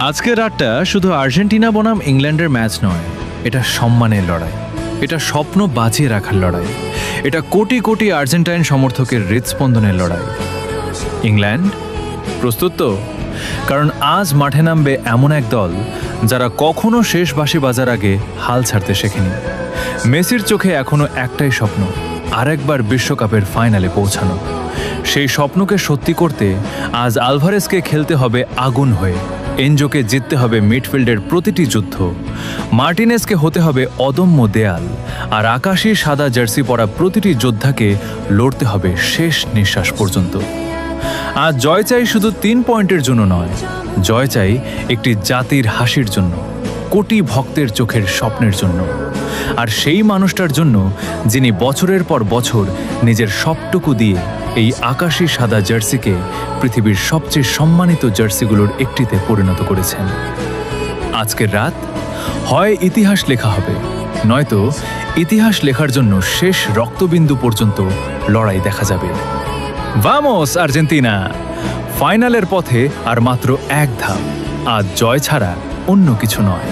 আজকের রাতটা শুধু আর্জেন্টিনা বনাম ইংল্যান্ডের ম্যাচ নয়, এটা সম্মানের লড়াই, এটা স্বপ্ন বাঁচিয়ে রাখার লড়াই, এটা কোটি কোটি আর্জেন্টাইন সমর্থকের হৃদস্পন্দনের লড়াই। ইংল্যান্ড প্রস্তুত তো? কারণ আজ মাঠে নামবে এমন এক দল যারা কখনো শেষ বাঁশি বাজার আগে হাল ছাড়তে শেখেনি। মেসির চোখে এখনো একটাই স্বপ্ন, আরেকবার বিশ্বকাপের ফাইনালে পৌঁছানো। সেই স্বপ্নকে সত্যি করতে আজ আলভারেজকে খেলতে হবে আগুন হয়ে, এনজোকে জিততে হবে মিডফিল্ডের প্রতিটি যুদ্ধ, মার্টিনেজকে হতে হবে অদম্য দেয়াল, আর আকাশী সাদা জার্সি পরা প্রতিটি যোদ্ধাকে লড়তে হবে শেষ নিঃশ্বাস পর্যন্ত। আজ জয় চাই শুধু 3 পয়েন্টের জন্য নয়, জয় চাই একটি জাতির হাসির জন্য, কোটি ভক্তের চোখের স্বপ্নের জন্য, আর সেই মানুষটার জন্য যিনি বছরের পর বছর নিজের সবটুকু দিয়ে এই আকাশী সাদা জার্সিকে পৃথিবীর সবচেয়ে সম্মানিত জার্সিগুলোর একটিতে পরিণত করেছেন। আজকের রাত হয় ইতিহাস লেখা হবে, নয়তো ইতিহাস লেখার জন্য শেষ রক্তবিন্দু পর্যন্ত লড়াই দেখা যাবে। Vamos Argentina! ফাইনালের পথে আর মাত্র এক ধাপ, আজ জয় ছাড়া অন্য কিছু নয়।